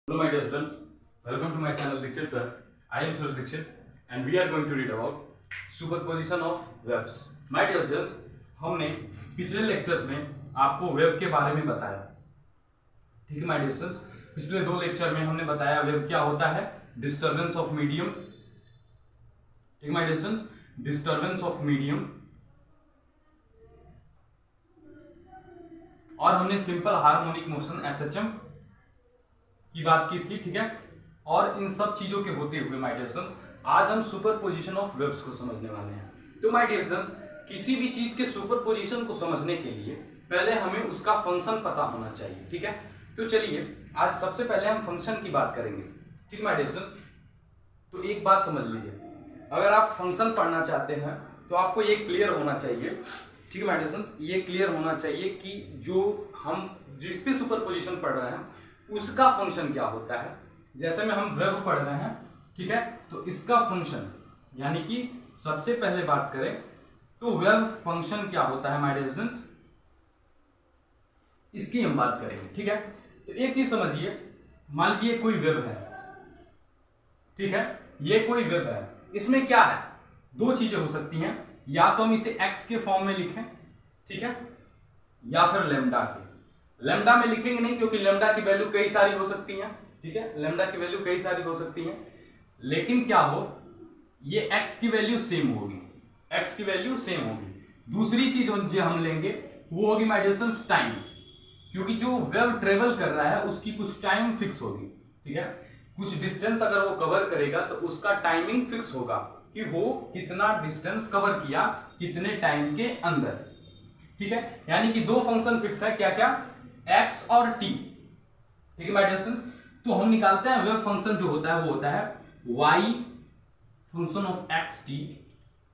Hello my dear students, welcome to my channel Dikshit sir. I am Suraj Dikshit and we are going to read about superposition of webs. My dear students, हमने पिछले lectures में आपको web के बारे में बताया, ठीक है माय डियर स्टूडेंट्स। पिछले दो लेक्चर में हमने बताया वेब क्या होता है, डिस्टर्बेंस ऑफ मीडियम, ठीक है my dear students, disturbance of medium, और हमने सिंपल हार्मोनिक मोशन एसएचएम की बात की थी, ठीक है। और इन सब चीजों के होते हुए माय डियर स्टूडेंट्स आज हम सुपरपोजिशन ऑफ वेब्स को समझने वाले हैं। तो माय डियर स्टूडेंट्स किसी भी चीज के सुपरपोजिशन को समझने के लिए पहले हमें उसका फंक्शन पता होना चाहिए, ठीक है। तो चलिए आज सबसे पहले हम फंक्शन की बात करेंगे, ठीक है माय डियर स्टूडेंट्स। तो एक बात समझ लीजिए, अगर आप फंक्शन पढ़ना चाहते हैं तो आपको ये क्लियर होना चाहिए, ठीक है माय डियर स्टूडेंट्स, ये क्लियर होना चाहिए कि जो हम जिस पे सुपरपोजिशन पढ़ रहे हैं उसका फंक्शन क्या होता है। जैसे में हम वेब पढ़ रहे हैं, ठीक है, तो इसका फंक्शन यानी कि सबसे पहले बात करें तो वेब फंक्शन क्या होता है माय डियर स्टूडेंट्स, इसकी हम बात करेंगे, ठीक है। तो एक चीज समझिए, मान लीजिए कोई वेब है, ठीक है, ये कोई वेब है, इसमें क्या है, दो चीजें हो सकती हैं, या तो हम इसे एक्स के फॉर्म में लिखें, ठीक है, या फिर लेमडा के। लेमडा में लिखेंगे नहीं क्योंकि लेमडा की वैल्यू कई सारी हो सकती है, ठीक है, लेमडा की वैल्यू कई सारी हो सकती है, लेकिन क्या हो, ये एक्स की वैल्यू सेम होगी, एक्स की वैल्यू सेम होगी। दूसरी चीज जो हम लेंगे वो होगी माय डियर स्टूडेंट्स टाइम, क्योंकि जो वेब ट्रेवल कर रहा है उसकी कुछ टाइम फिक्स होगी, ठीक है, कुछ डिस्टेंस अगर वो कवर करेगा तो उसका टाइमिंग फिक्स होगा कि वो कितना डिस्टेंस कवर किया कितने टाइम के अंदर, ठीक है। यानी कि दो फंक्शन फिक्स है, क्या क्या, एक्स और टी, ठीक है माय डियर स्टूडेंट्स। तो हम निकालते हैं वेब फंक्शन जो होता है वो होता है Y function of X T,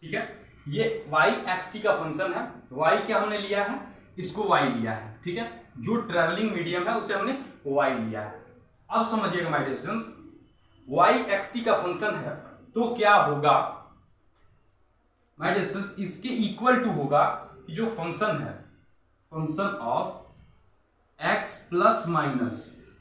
ठीक है। ये वाई एक्स टी का फंक्शन है, वाई क्या हमने लिया है, इसको वाई लिया है, ठीक है, जो ट्रेवलिंग मीडियम है उसे हमने वाई लिया है। अब समझिएगा my dear students, Y X T का फंक्शन है तो क्या होगा माय डियर स्टूडेंट्स, इसके इक्वल टू होगा कि जो फंक्शन है, function of X plus minus,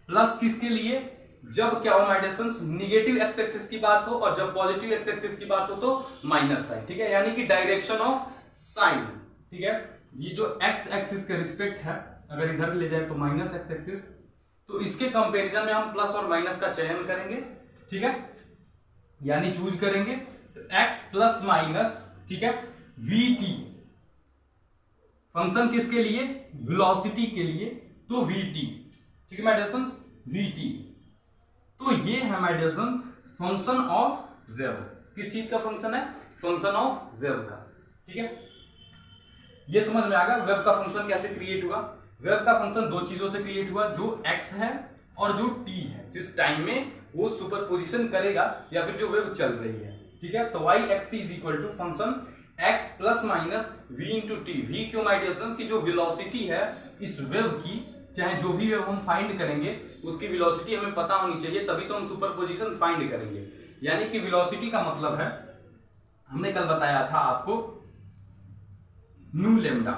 plus किसके लिए, जब क्या हो my dear students, negative X axis की बात हो, और जब पॉजिटिव एक्स एक्सिस की बात हो तो माइनस साइन, ठीक है, यानी कि डायरेक्शन ऑफ साइन, ठीक है। ये जो एक्स एक्सिस के रिस्पेक्ट है, अगर इधर ले जाए तो माइनस एक्स एक्सिस, तो इसके कंपैरिजन में हम प्लस और माइनस का चयन करेंगे, ठीक है, यानी चूज करेंगे तो एक्स प्लस माइनस, ठीक है, वी टी फंक्शन किसके लिए, वेलोसिटी के लिए, तो वी टी, ठीक है my dear students, V T. तो ये है my dear students function of wave. किस चीज का फंक्शन है, फंक्शन ऑफ वेब का, ठीक है। ये समझ में आ गया वेब का फंक्शन कैसे क्रिएट हुआ। वेब का फंक्शन दो चीजों से क्रिएट हुआ, जो एक्स है और जो टी है, जिस टाइम में वो सुपरपोजिशन करेगा या फिर जो वेब चल रही है, ठीक है। तो Y X T is equal to function X plus minus V into T. V क्यों माय डियर स्टूडेंट्स, की जो वेलोसिटी है इस वेब की, चाहे जो भी वेब हम फाइंड करेंगे उसकी वेलोसिटी हमें पता होनी चाहिए, तभी तो हम सुपरपोजिशन फाइंड करेंगे। यानी कि वेलोसिटी का मतलब है, हमने कल बताया था आपको, न्यू लेमडा,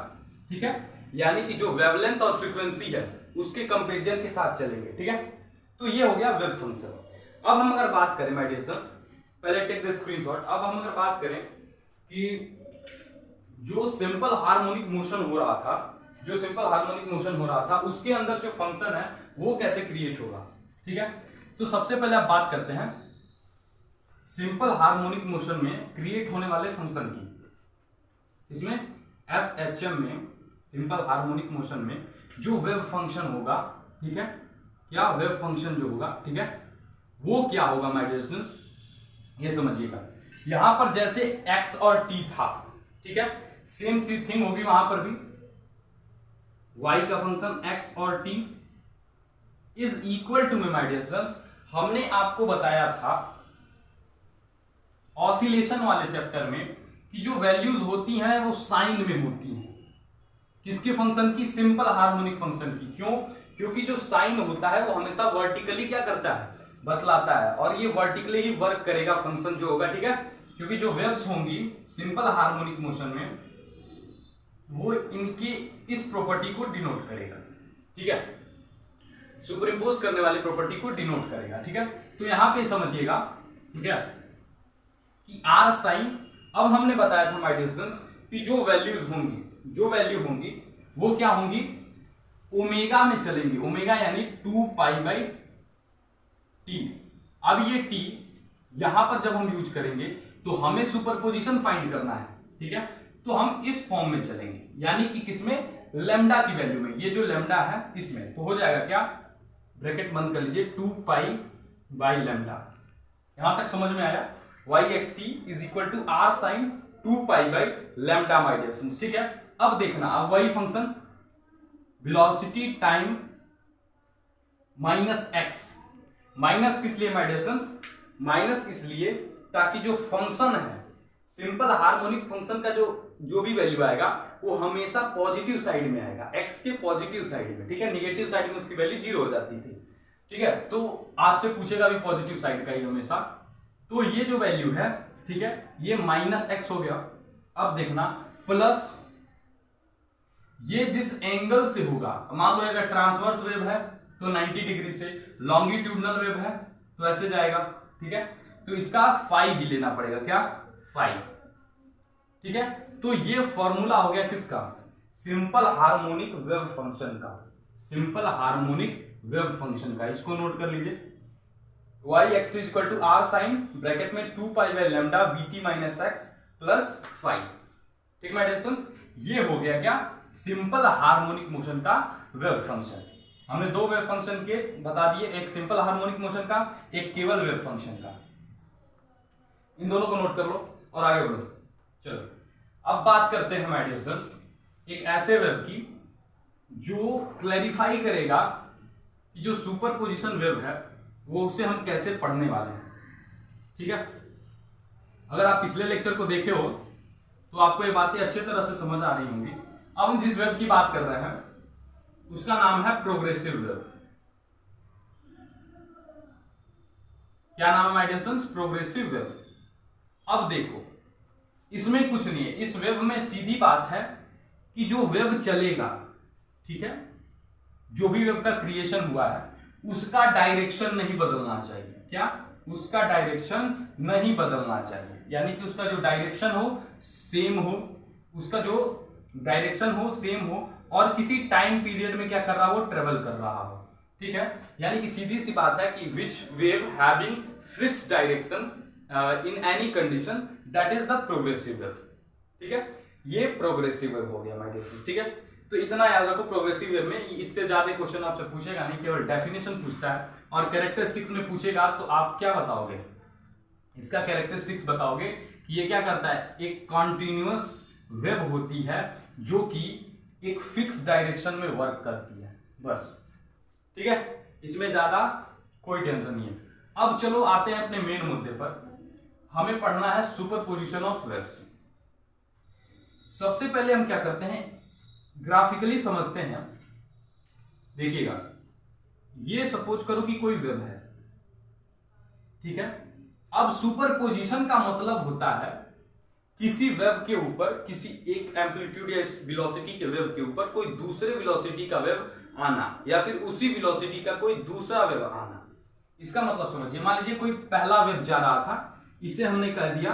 ठीक है, यानी कि जो वेवलेंथ और फ्रीक्वेंसी है उसके कंपैरिजन के साथ चलेंगे, ठीक है। तो ये हो गया वेब फंक्शन। अब हम अगर बात करें माय डियर स्टूडेंट्स, पहले टेक द स्क्रीनशॉट। अब हम अगर बात करें कि जो सिंपल हार्मोनिक मोशन हो रहा था, जो सिंपल हार्मोनिक मोशन हो रहा था उसके अंदर जो फंक्शन है वो कैसे क्रिएट होगा, ठीक है। तो सबसे पहले आप बात करते हैं सिंपल हार्मोनिक मोशन में क्रिएट होने वाले फंक्शन की। इसमें एसएचएम में सिंपल हार्मोनिक मोशन में जो वेव फंक्शन होगा, ठीक है, क्या वेव फंक्शन जो होगा, ठीक है, वो क्या होगा माय डियर स्टूडेंट्स, ये समझिएगा। यहां पर जैसे एक्स और टी था, ठीक है, सेम थिंग होगी वहां पर भी, y का फंक्शन x और t इज इक्वल टू में माय डियर स्टूडेंट्स, हमने आपको बताया था ऑसिलेशन वाले चैप्टर में कि जो वैल्यूज होती हैं वो साइन में होती हैं, किसके फंक्शन की, सिंपल हार्मोनिक फंक्शन की। क्यों, क्योंकि जो साइन होता है वो हमेशा वर्टिकली क्या करता है, बतलाता है, और ये वर्टिकली ही वर्क करेगा फंक्शन जो होगा, ठीक है, क्योंकि जो वेव्स होंगी सिंपल हार्मोनिक मोशन में वो इनके इस प्रॉपर्टी को डिनोट करेगा, ठीक है। सुपर इम्पोज करने वाली प्रॉपर्टी को डिनोट करेगा। ठीक है, तो यहां पे समझिएगा, ठीक है, कि आर साइन, अब हमने बताया था माय डियर स्टूडेंट्स कि जो वैल्यू होंगी वो क्या होंगी, ओमेगा में चलेंगी, ओमेगा यानी 2π/t। अब ये t यहां पर जब हम यूज करेंगे तो हमें सुपरपोजिशन फाइंड करना है। ठीक है, तो हम इस फॉर्म में चलेंगे, यानी कि किसमें, लैम्डा की वैल्यू में, ये जो लैम्डा है इसमें, तो हो जाएगा क्या, ब्रैकेट बंद कर लीजिए, 2π/λ। यहां तक समझ में आया, yxt is equal to R sine 2π/λ my dear students. ठीक है, अब देखना, अब वही function velocity time minus x, minus किस लिए माय डियर स्टूडेंट्स, माइनस इसलिए ताकि जो फंक्शन है, सिंपल हार्मोनिक फंक्शन का जो भी वैल्यू आएगा वो हमेशा पॉजिटिव साइड में आएगा, एक्स के पॉजिटिव साइड में। ठीक है, निगेटिव साइड में उसकी वैल्यू 0 हो जाती थी। ठीक है, तो आपसे पूछेगा भी पॉजिटिव साइड का ही हमेशा, तो ये जो वैल्यू है, ठीक है, ये -x हो गया। अब देखना, प्लस ये जिस एंगल से होगा, मान लो अगर ट्रांसवर्स वेव है तो 90 डिग्री से, लॉन्गिट्यूडनल वेव है तो ऐसे जाएगा। ठीक है, तो इसका फाई भी लेना पड़ेगा, क्या, फाई। ठीक है, तो ये फॉर्मूला हो गया किसका, सिंपल हार्मोनिक वेव फंक्शन का, सिंपल हार्मोनिक वेव फंक्शन का। इसको नोट कर लीजिए, yxt equal to R sine bracket में 2π/λ vt minus X plus phi. ठीक माय डियर स्टूडेंट्स, ये हो गया क्या, सिंपल हार्मोनिक मोशन का वेव फंक्शन। हमने दो वेव फंक्शन के बता दिए, एक सिंपल हार्मोनिक मोशन का, एक केवल वेव फंक्शन का। इन दोनों को नोट कर लो और आगे बढ़ो। चलो अब बात करते हैं माय डियर स्टूडेंट्स एक ऐसे वेव की जो क्लैरिफाई करेगा कि जो सुपरपोजिशन वेव है वो उसे हम कैसे पढ़ने वाले हैं। ठीक है, अगर आप पिछले लेक्चर को देखे हो तो आपको ये बातें अच्छी तरह से समझ आ रही होंगी। अब हम जिस वेव की बात कर रहे हैं उसका नाम है प्रोग्रेसिव वेव। क्या नाम है my dear students, progressive wave. अब देखो, इसमें कुछ नहीं है, इस वेव में सीधी बात है कि जो वेव चलेगा, ठीक है, जो भी वेव का क्रिएशन हुआ है उसका डायरेक्शन नहीं बदलना चाहिए। क्या, उसका डायरेक्शन नहीं बदलना चाहिए, यानी कि उसका जो डायरेक्शन हो सेम हो, उसका जो डायरेक्शन हो सेम हो और किसी टाइम पीरियड में क्या कर रहा हो, ट्रेवल कर रहा हो। ठीक है, यानी कि सीधी सी बात है कि which wave having fixed direction in any condition that is the progressive wave. ठीक है, ये प्रोग्रेसिव वेव हो गया माय डियर। ठीक है, तो इतना याद रखो, प्रोग्रेसिव वेव में इससे ज्यादा क्वेश्चन आपसे पूछेगा नहीं, केवल डेफिनेशन पूछता है और कैरेक्टरिस्टिक्स में पूछेगा तो आप क्या बताओगे, इसका कैरेक्टरिस्टिक्स बताओगे कि ये क्या करता है, एक कॉन्टिन्यूअस वेव होती है जो कि एक फिक्स डायरेक्शन में वर्क करती है, बस। ठीक है, इसमें ज्यादा कोई टेंशन नहीं है। अब चलो आते हैं अपने मेन मुद्दे पर, हमें पढ़ना है सुपरपोजिशन ऑफ वेव्स। सबसे पहले हम क्या करते हैं, ग्राफिकली समझते हैं। देखिएगा, ये सपोज करो कि कोई वेव है, ठीक है। अब सुपरपोजिशन का मतलब होता है किसी वेव के ऊपर, किसी एक एम्पलीट्यूड या वेलोसिटी के वेव के ऊपर कोई दूसरे वेलोसिटी का वेव आना, या फिर उसी वेलोसिटी का कोई दूसरा वेव आना। इसका मतलब समझिए, मान लीजिए कोई पहला वेव जा रहा था, इसे हमने कह दिया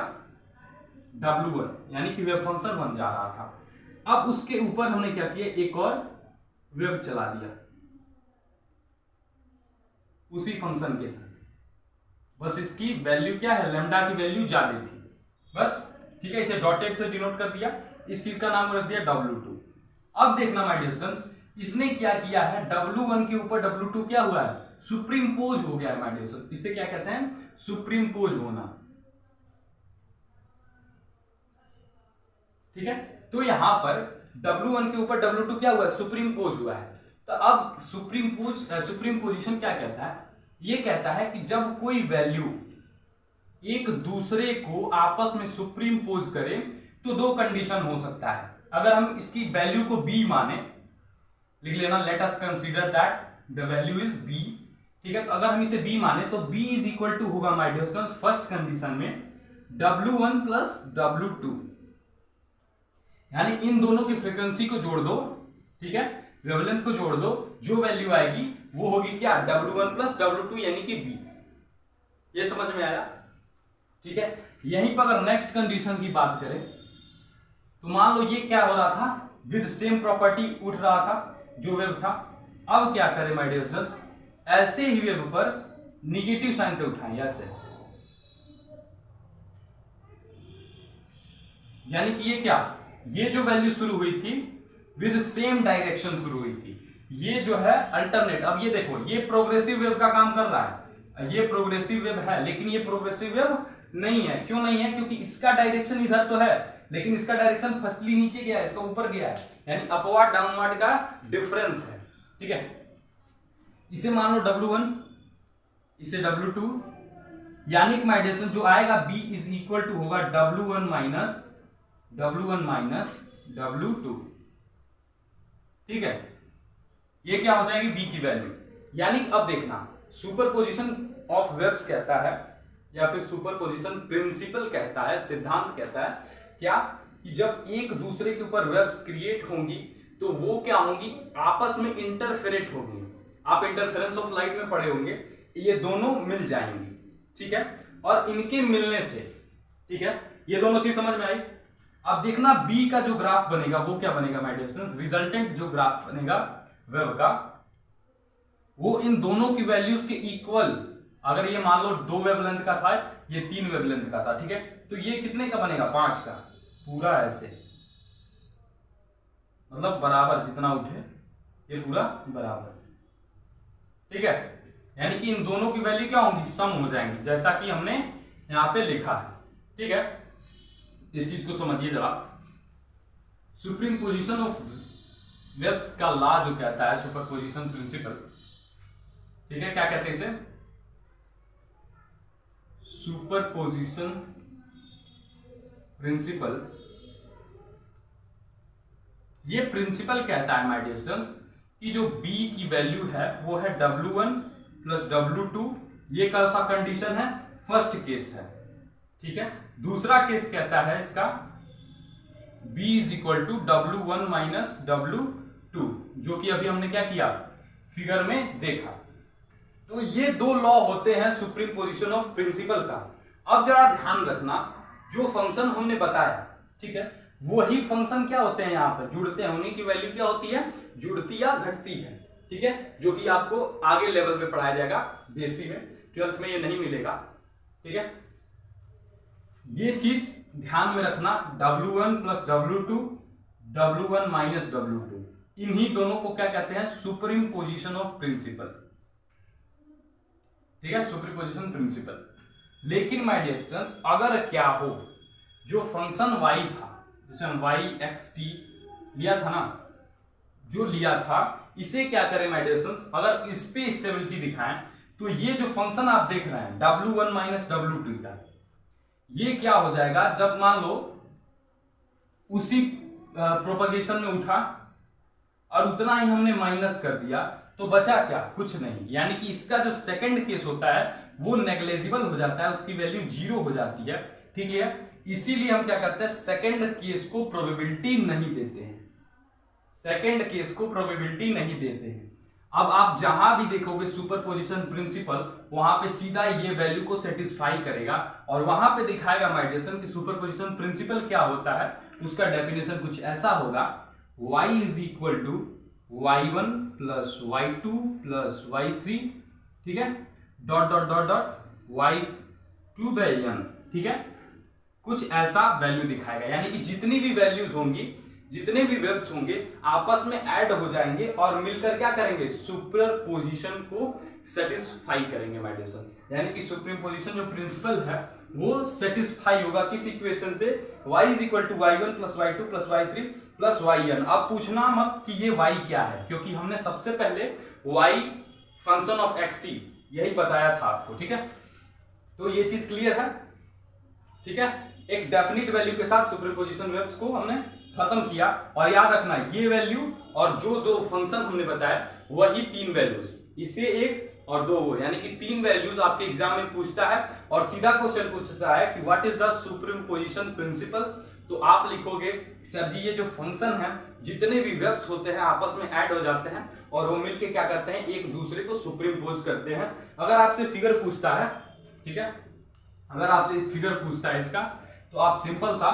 W1, यानी कि वेव फंक्शन 1 जा रहा था। अब उसके ऊपर हमने क्या किया, एक और वेव चला दिया उसी फंक्शन के साथ, बस इसकी वैल्यू क्या है, लैम्डा की वैल्यू ज्यादा थी, बस। ठीक है, इसे डॉटेड से डिनोट कर दिया, इस चीज का नाम रख दिया W2। अब देखना माय डियर स्टूडेंट्स, इसने क्या किया है, W1 के ऊपर W2 क्या हुआ है, सुप्रीमपोज हो गया है माय डियर स्टूडेंट्स। इसे क्या कहते हैं, सुप्रीमपोज होना। ठीक है, तो यहां पर W1 के ऊपर W2 क्या हुआ है, सुप्रीमपोज हुआ है। तो अब सुप्रीमपोजिशन क्या कहता है, ये कहता है कि जब कोई वैल्यू एक दूसरे को आपस में सुप्रीमपोज करे तो दो कंडीशन हो सकता है। अगर हम इसकी वैल्यू को b माने, लिख लेना, let us consider that the value is b। ठीक है, तो अगर हम इसे b माने तो b इज इक्वल टू होगा my dear students, first condition में W1 प्लस W2, यानी इन दोनों की फ्रीक्वेंसी को जोड़ दो, ठीक है, वेवलेंथ को जोड़ दो, जो वैल्यू आएगी वो होगी क्या, W1 प्लस W2 यानी कि B। ये समझ में आया? ठीक है। यहीं पर अगर नेक्स्ट कंडीशन की बात करें तो मान लो ये क्या हो रहा था, विद सेम प्रॉपर्टी उठ रहा था जो वेब था। अब क्या करें माय डियर स्टूडेंट्स, ऐसे ही वेब पर निगेटिव साइन से उठाएं, ऐसे, यानी कि ये क्या, ये जो वैल्यू शुरू हुई थी विद सेम डायरेक्शन शुरू हुई थी, ये जो है अल्टरनेट। अब ये देखो, ये प्रोग्रेसिव वेव का काम कर रहा है, ये प्रोग्रेसिव वेव है, लेकिन ये प्रोग्रेसिव वेव नहीं है। क्यों नहीं है? क्योंकि इसका डायरेक्शन इधर तो है, लेकिन इसका डायरेक्शन फर्स्टली नीचे गया है, इसका ऊपर गया है, यानी अपवर्ड डाउनवर्ड का डिफरेंस है। ठीक है, इसे मान लो W1, इसे W2, यानी कि माय डियर स्टूडेंट जो आएगा B इज इक्वल टू होगा W1 माइनस W2। ठीक है, ये क्या हो जाएगी, B की वैल्यू। यानी कि अब देखना, सुपरपोजिशन ऑफ वेव्स कहता है या फिर सुपरपोजिशन प्रिंसिपल कहता है, सिद्धांत कहता है क्या, कि जब एक दूसरे के ऊपर वेव्स क्रिएट होंगी तो वो क्या होंगी, आपस में इंटरफेरेट होंगी। आप इंटरफेरेंस ऑफ लाइट में पढ़े होंगे, ये दोनों मिल जाएंगी। ठीक है, और इनके मिलने से, ठीक है, ये दोनों चीज समझ में आई। अब देखना B का जो ग्राफ बनेगा वो क्या बनेगा माय डियर स्टूडेंट्स, रिजल्टेंट जो ग्राफ बनेगा वेव का, वो इन दोनों की वैल्यूज के इक्वल, अगर ये मान लो 2 वेवलेंथ का था, ये 3 वेवलेंथ का था, ठीक है, तो ये कितने का बनेगा, 5 का, पूरा ऐसे, मतलब बराबर जितना उठे ये पूरा बराबर। ठीक है, यानी कि इन दोनों की वैल्यू क्या होंगी, सम हो जाएंगी, जैसा कि हमने यहां पे लिखा है। ठीक है, इस चीज को समझिए जरा। सुप्रीम पोजिशन ऑफ वेव्स का लॉ जो कहता है, सुपरपोजिशन प्रिंसिपल, ठीक है, क्या कहते हैं इसे, सुपरपोजिशन प्रिंसिपल। ये प्रिंसिपल कहता है माय डियर स्टूडेंट्स कि जो B की वैल्यू है वो है W1 प्लस W2। ये कौन सा कंडीशन है, फर्स्ट केस है। ठीक है, दूसरा केस कहता है इसका B is equal to W1 minus W2, जो कि अभी हमने क्या किया, फिगर में देखा। तो ये 2 लॉ होते हैं सुप्रीम पोजिशन ऑफ प्रिंसिपल का। अब जरा ध्यान रखना, जो फंक्शन हमने बताया, ठीक है, वही फंक्शन क्या होते हैं यहाँ पर, जुड़ते हैं, उन्हीं की वैल्यू क्या होती है, जुड़ती या घटती है। ठीक है, जो कि आपको आगे लेवल पे पढ़ाया जाएगा, बेसिक में, 12th में ये नहीं मिलेगा। ठीक है, ये चीज ध्यान में रखना, W1 plus W2, W1 minus W2, इन्हीं दोनों को क्या कहते हैं, सुप्रीम पोजिशन ऑफ प्रिंसिपल। ठीक है, सुप्रीम पोजिशन प्रिंसिपल। लेकिन माय डियर स्टूडेंट्स, अगर क्या हो, जो फंक्शन y था, जैसे हम y(xt) लिया था ना, जो लिया था, इसे क्या करें माय डियर स्टूडेंट्स, अगर इस पे स्टेबिलिटी दिखाएं तो ये जो फंक्शन आप देख रहे हैं W1 माइनस W2 का, ये क्या हो जाएगा, जब मान लो उसी प्रोपगेशन में उठा और उतना ही हमने माइनस कर दिया, तो बचा क्या, कुछ नहीं। यानी कि इसका जो सेकंड केस होता है वो नेग्लेजिबल हो जाता है, उसकी वैल्यू 0 हो जाती है। ठीक है, इसीलिए हम क्या करते हैं, सेकंड केस को प्रोबेबिलिटी नहीं देते हैं, सेकंड केस को प्रोबेबिलिटी नहीं देते हैं। अब आप जहां भी देखोगे सुपरपोजिशन प्रिंसिपल, वहां पे सीधा ये वैल्यू को सेटिस्फाई करेगा और वहां पे दिखाएगा माय डियर स्टूडेंट कि सुपरपोजिशन प्रिंसिपल क्या होता है। उसका डेफिनेशन कुछ ऐसा होगा, y is equal to y1 plus y2 plus y3, ठीक है, dot dot dot dot y to the n। ठीक है, कुछ ऐसा वैल्यू दिखाएगा, यानी कि जितनी भी वैल्यूज होंगी, जितने भी वेव्स होंगे, आपस में ऐड हो जाएंगे और मिलकर क्या करेंगे, सुपरपोजिशन को सेटिस्फाई करेंगे माय डियर स्टूडेंट। यानी कि सुप्रीम पोजिशन जो प्रिंसिपल है वो सेटिस्फाई होगा किस इक्वेशन से, y is equal to y1 plus y2 plus y3 plus yn। अब पूछना मत कि ये y क्या है, क्योंकि हमने सबसे पहले y फंक्शन ऑफ xt यही बताया था आपको। ठीक है, तो ये चीज क्लियर है। ठीक है, एक डेफिनिट वैल्यू के साथ सुपरपोजिशन वेव्स को हमने खत्म किया। और याद रखना, ये वैल्यू और जो 2 फंक्शन हमने बताया वही 3 वैल्यूज, इसे 1 और 2 वो, यानी कि 3 वैल्यूज आपके एग्जाम में पूछता है और सीधा क्वेश्चन पूछता है कि what is the superposition principle तो आप लिखोगे सर जी ये जो फंक्शन है जितने भी वेब्स होते हैं आपस में ऐड हो जाते हैं और वो मिलके क्या करते हैं एक दूसरे को सुपरइम्पोज करते हैं। अगर आपसे फिगर पूछता है, ठीक है, अगर आपसे फिगर पूछता है इसका, तो आप सिंपल सा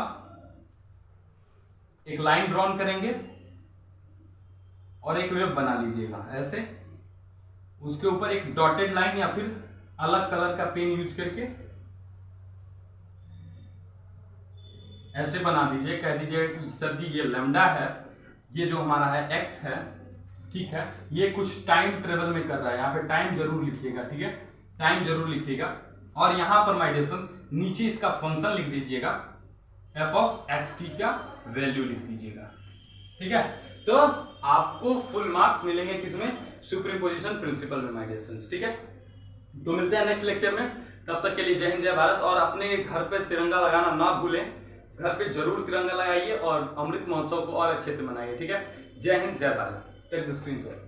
एक लाइन ड्रॉन करेंगे और एक वेव बना लीजिएगा ऐसे, उसके ऊपर एक डॉटेड लाइन या फिर अलग कलर का पेन यूज करके ऐसे बना दीजिए, कह दीजिए कि सर जी ये लैम्डा है, ये जो हमारा है एक्स है, ठीक है, ये कुछ टाइम ट्रेवल में कर रहा है, यहाँ पे टाइम जरूर लिखिएगा, ठीक है, टाइम जरूर लिखिएगा। और यहां पर माय डियर फ्रेंड्स नीचे इसका फंक्शन लिख दीजिएगा, एफ ऑफ एक्स टी का वैल्यू लिख दीजिएगा, ठीक है। तो आपको फुल मार्क्स मिलेंगे किसमें, सुपरइम्पोजिशन प्रिंसिपल में माय डियर फ्रेंड्स, ठीक है। तो मिलते हैं नेक्स्ट लेक्चर में, तब तक के लिए जय हिंद जय भारत। और अपने घर पे तिरंगा लगाना ना भूलें, घर पे जरूर तिरंगा लगाइए और अमृत महोत्सव को और अच्छे से मनाइए, ठीक है। जय हिंद जय भारत। Take the screenshot.